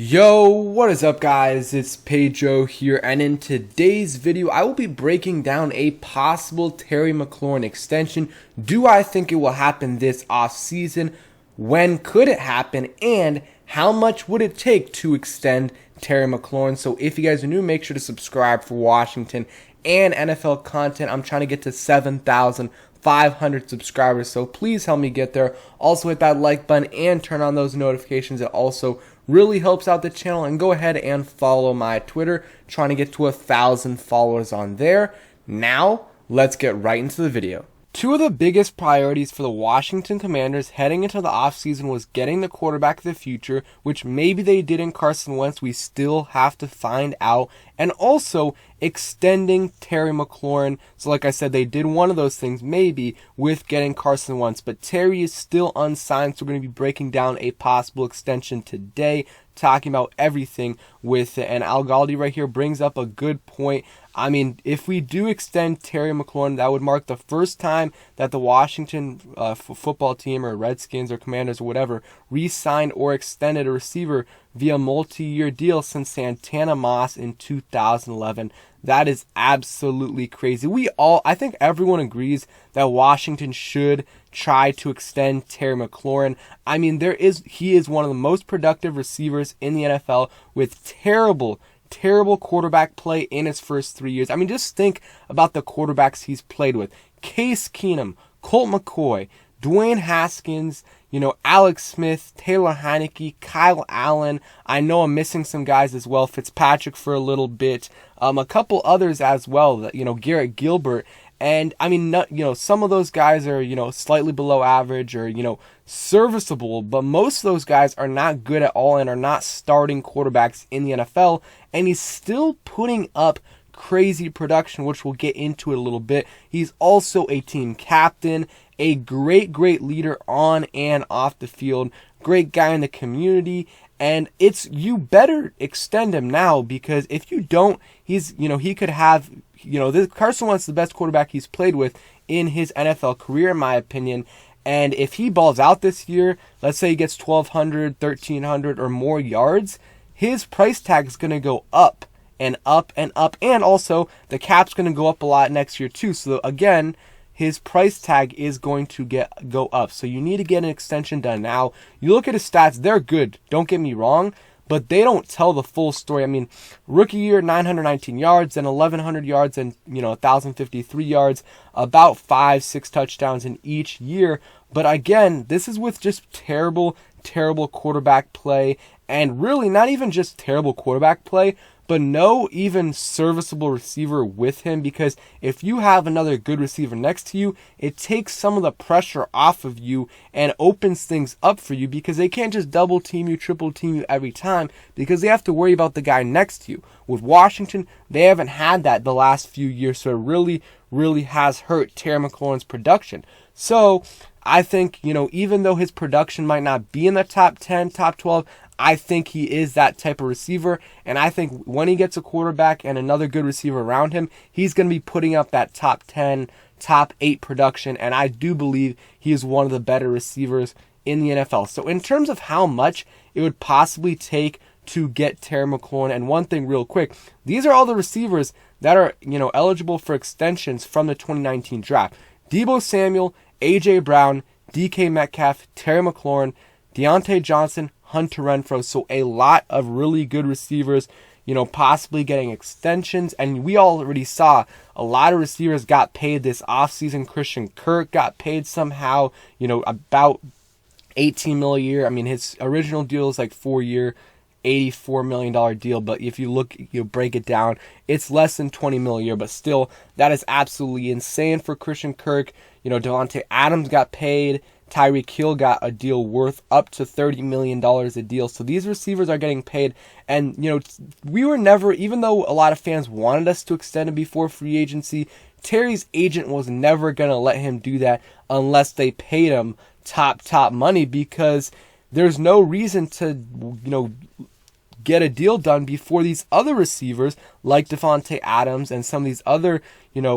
Yo, what is up guys? It's Pedro here, and in today's video I will be breaking down a possible Terry McLaurin extension. Do I think it will happen this offseason? When could it happen? And how much would it take to extend Terry McLaurin? So if you guys are new, make sure to subscribe for Washington and NFL content. I'm trying to get to 7,500 subscribers, so please help me get there. Also hit that like button and turn on those notifications. It also really helps out the channel, and go ahead and follow my Twitter, trying to get to 1,000 followers on there. Now let's get right into the video. Two of the biggest priorities for the Washington Commanders heading into the offseason was getting the quarterback of the future, which maybe they did in Carson Wentz. We still have to find out. And also extending Terry McLaurin. So like I said, they did one of those things maybe with getting Carson Wentz, but Terry is still unsigned, so we're going to be breaking down a possible extension today, talking about everything with it. And Al Galdi right here brings up a good point. I mean, if we do extend Terry McLaurin, that would mark the first time that the Washington football team or Redskins or Commanders or whatever re-signed or extended a receiver via multi-year deal since Santana Moss in 2011. That is absolutely crazy. I think everyone agrees that Washington should try to extend Terry McLaurin. I mean, he is one of the most productive receivers in the NFL with terrible quarterback play in his first 3 years. I mean, just think about the quarterbacks he's played with. Case Keenum, Colt McCoy, Dwayne Haskins, Alex Smith, Taylor Heineke, Kyle Allen. I know I'm missing some guys as well. Fitzpatrick for a little bit. A couple others as well. Garrett Gilbert. And I mean, some of those guys are, slightly below average or, serviceable, but most of those guys are not good at all and are not starting quarterbacks in the NFL. And he's still putting up crazy production, which we'll get into it a little bit. He's also a team captain, a great leader on and off the field, great guy in the community. And you better extend him now, because if you don't, he could have, Carson Wentz is the best quarterback he's played with in his NFL career, in my opinion. And if he balls out this year, let's say he gets 1,200, 1,300 or more yards, his price tag is going to go up and up and up. And also the cap's going to go up a lot next year too. So again, his price tag is going to go up. So you need to get an extension done now. You look at his stats, they're good. Don't get me wrong, but they don't tell the full story. I mean, rookie year, 919 yards, then 1,100 yards, and 1,053 yards, about 5-6 touchdowns in each year. But again, this is with just terrible quarterback play, and really not even just terrible quarterback play, but no even serviceable receiver with him, because if you have another good receiver next to you, it takes some of the pressure off of you and opens things up for you, because they can't just double team you, triple team you every time, because they have to worry about the guy next to you. With Washington, they haven't had that the last few years, so it really has hurt Terry McLaurin's production. So I think, even though his production might not be in the top 10, top 12, I think he is that type of receiver, and I think when he gets a quarterback and another good receiver around him, he's going to be putting up that top 10, top 8 production, and I do believe he is one of the better receivers in the NFL. So in terms of how much it would possibly take to get Terry McLaurin, and one thing real quick, these are all the receivers that are, eligible for extensions from the 2019 draft. Deebo Samuel, A.J. Brown, DK Metcalf, Terry McLaurin, Deontay Johnson, Hunter Renfrow. So a lot of really good receivers, possibly getting extensions. And we already saw a lot of receivers got paid this offseason. Christian Kirk got paid somehow, about $18 million a year. I mean, his original deal is like 4-year, $84 million deal, but if you break it down, it's less than $20 million a year, but still, that is absolutely insane for Christian Kirk. Devontae Adams got paid. Tyreek Hill got a deal worth up to $30 million a deal. So these receivers are getting paid. And, we were never, even though a lot of fans wanted us to extend him before free agency, Terry's agent was never going to let him do that unless they paid him top money, because there's no reason to, get a deal done before these other receivers like Devontae Adams and some of these other,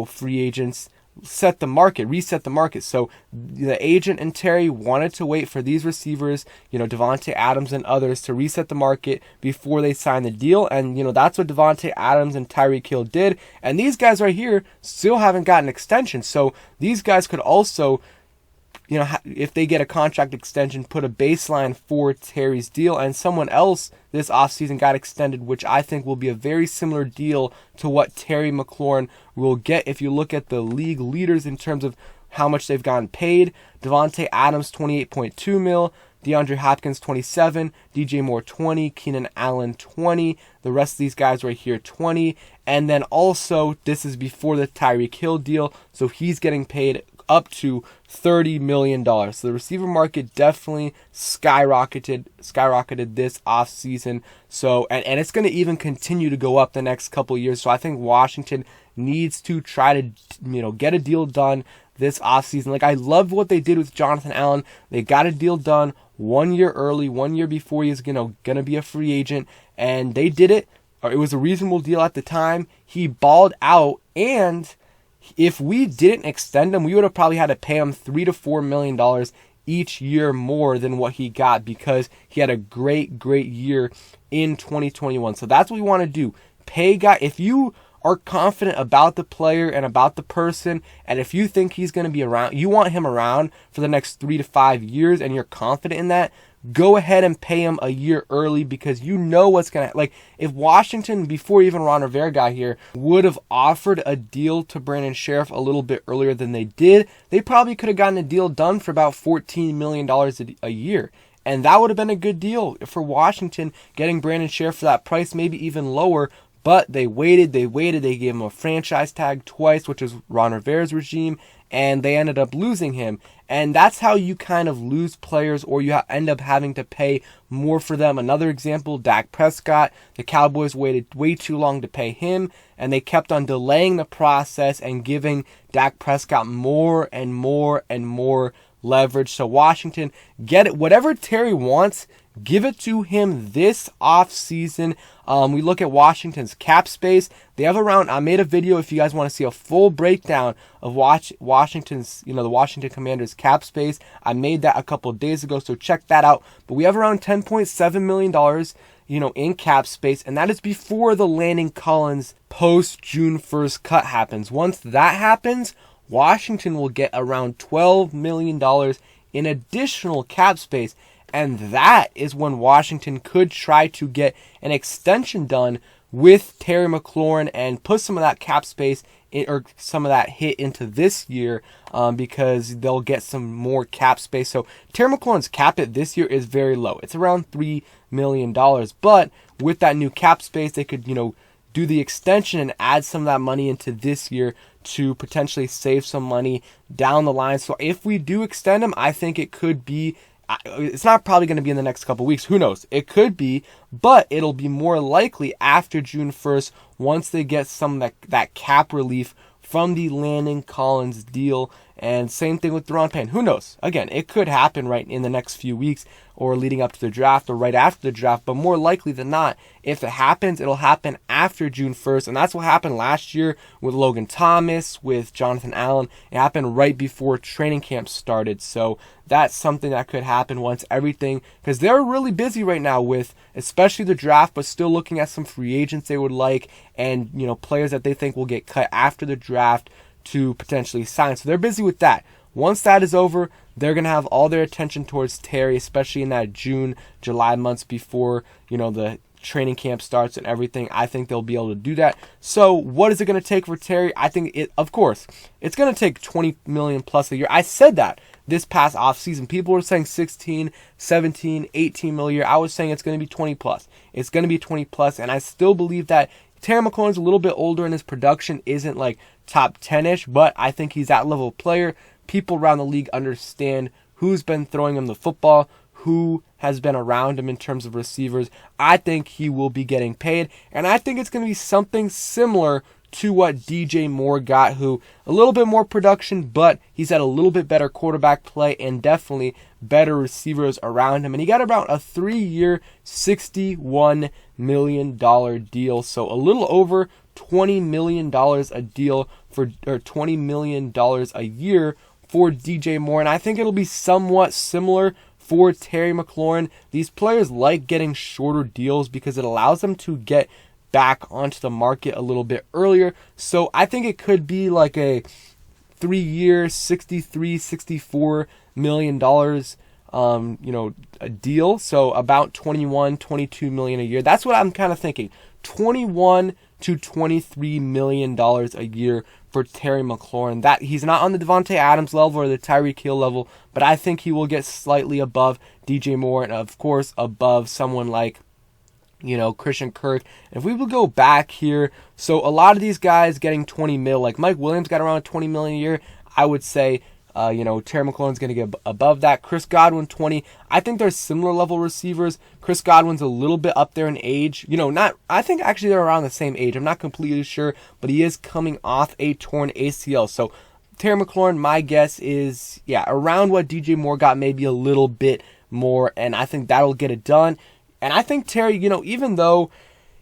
free agents reset the market. So the agent and Terry wanted to wait for these receivers, Davante Adams and others, to reset the market before they signed the deal. And, that's what Davante Adams and Tyreek Hill did. And these guys right here still haven't gotten an extension. So these guys could also, if they get a contract extension, put a baseline for Terry's deal. And someone else this offseason got extended, which I think will be a very similar deal to what Terry McLaurin will get if you look at the league leaders in terms of how much they've gotten paid. Davante Adams, $28.2 million. DeAndre Hopkins, 27, DJ Moore, 20, Keenan Allen, 20, the rest of these guys right here, 20, and then also, this is before the Tyreek Hill deal, so he's getting paid up to $30 million. So the receiver market definitely skyrocketed this offseason. So, and it's going to even continue to go up the next couple of years. So I think Washington needs to try to, get a deal done this offseason. Like, I love what they did with Jonathan Allen. They got a deal done 1 year early, 1 year before he's gonna be a free agent, and they did it. It was a reasonable deal at the time. He balled out, and if we didn't extend him, we would have probably had to pay him $3 to $4 million each year more than what he got, because he had a great year in 2021. So that's what we want to do. Pay guy. If you are confident about the player and about the person, and if you think he's going to be around, you want him around for the next 3 to 5 years, and you're confident in that, go ahead and pay him a year early, because you know what's going to, like, if Washington, before even Ron Rivera got here, would have offered a deal to Brandon Sheriff a little bit earlier than they did, they probably could have gotten a deal done for about $14 million a year. And that would have been a good deal for Washington, getting Brandon Sheriff for that price, maybe even lower. But they waited, they gave him a franchise tag twice, which is Ron Rivera's regime, and they ended up losing him. And that's how you kind of lose players, or you end up having to pay more for them. Another example, Dak Prescott. The Cowboys waited way too long to pay him, and they kept on delaying the process and giving Dak Prescott more and more and more leverage. So Washington, get it. Whatever Terry wants, give it to him this offseason. We look at Washington's cap space. They have around, I made a video if you guys want to see a full breakdown of Washington's, the Washington Commanders cap space. I made that a couple of days ago, so check that out. But we have around $10.7 million, in cap space, and that is before the Landon Collins post June 1st cut happens. Once that happens, Washington will get around $12 million in additional cap space. And that is when Washington could try to get an extension done with Terry McLaurin and put some of that cap space or some of that hit into this year, because they'll get some more cap space. So Terry McLaurin's cap hit this year is very low. It's around $3 million. But with that new cap space, they could, do the extension and add some of that money into this year to potentially save some money down the line. So if we do extend him, I think it could be, it's not probably going to be in the next couple weeks. Who knows? It could be, but it'll be more likely after June 1st once they get some of that cap relief from the Landon Collins deal. And same thing with Deron Payne. Who knows? Again, it could happen right in the next few weeks or leading up to the draft or right after the draft. But more likely than not, if it happens, it'll happen after June 1st. And that's what happened last year with Logan Thomas, with Jonathan Allen. It happened right before training camp started. So that's something that could happen once everything, because they're really busy right now with especially the draft, but still looking at some free agents they would like, and players that they think will get cut after the draft to potentially sign. So they're busy with that. Once that is over, they're going to have all their attention towards Terry, especially in that June, July months before, the training camp starts and everything. I think they'll be able to do that. So what is it going to take for Terry? I think of course, it's going to take $20 million plus a year. I said that this past offseason. People were saying 16, 17, 18 million a year. I was saying it's going to be 20 plus. It's going to be 20 plus, and I still believe that Terry McLaurin's a little bit older and his production isn't like top 10-ish, but I think he's that level of player. People around the league understand who's been throwing him the football, who has been around him in terms of receivers. I think he will be getting paid, and I think it's going to be something similar to what DJ Moore got, who a little bit more production, but he's had a little bit better quarterback play and definitely better receivers around him. And he got about a 3-year, $61 million deal. So a little over $20 million a deal for or $20 million a year for DJ Moore, and I think it'll be somewhat similar for Terry McLaurin. These players like getting shorter deals because it allows them to get back onto the market a little bit earlier. So I think it could be like a 3-year, $64 million a deal. So about $22 million a year. That's what I'm kind of thinking. $21 to $23 million a year for Terry McLaurin. That he's not on the Devontae Adams level or the Tyreek Hill level, but I think he will get slightly above DJ Moore and of course above someone like Christian Kirk. And if we will go back here, so a lot of these guys getting 20 mil, like Mike Williams got around 20 million a year. I would say Terry McLaurin's going to get above that. Chris Godwin 20. I think they're similar level receivers. Chris Godwin's a little bit up there in age. I think actually they're around the same age. I'm not completely sure, but he is coming off a torn ACL. So Terry McLaurin, my guess is around what DJ Moore got, maybe a little bit more, and I think that'll get it done. And I think Terry, even though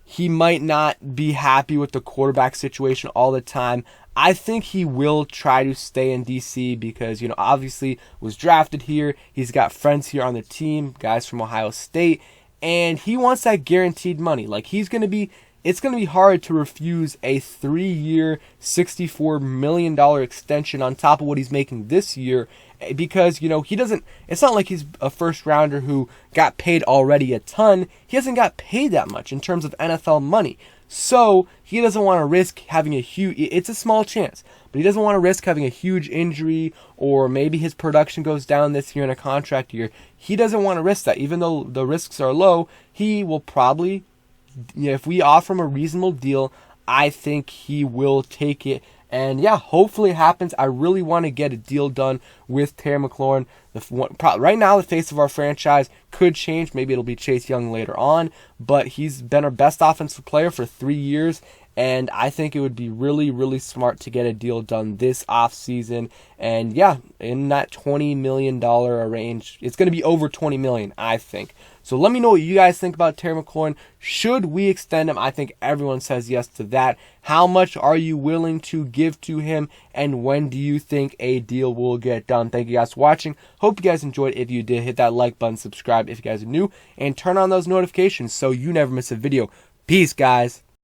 he might not be happy with the quarterback situation all the time, I think he will try to stay in DC because, obviously was drafted here. He's got friends here on the team, guys from Ohio State, and he wants that guaranteed money. Like it's going to be hard to refuse a 3-year, $64 million extension on top of what he's making this year because, it's not like he's a first rounder who got paid already a ton. He hasn't got paid that much in terms of NFL money. So he doesn't want to risk having it's a small chance, but he doesn't want to risk having a huge injury or maybe his production goes down this year in a contract year. He doesn't want to risk that. Even though the risks are low, he will probably, if we offer him a reasonable deal, I think he will take it. And hopefully it happens. I really want to get a deal done with Terry McLaurin. Right now, the face of our franchise could change. Maybe it'll be Chase Young later on, but he's been our best offensive player for 3 years, and I think it would be really, really smart to get a deal done this offseason. And in that $20 million range, it's going to be over $20 million, I think. So let me know what you guys think about Terry McLaurin. Should we extend him? I think everyone says yes to that. How much are you willing to give to him? And when do you think a deal will get done? Thank you guys for watching. Hope you guys enjoyed. If you did, hit that like button, subscribe if you guys are new, and turn on those notifications so you never miss a video. Peace, guys.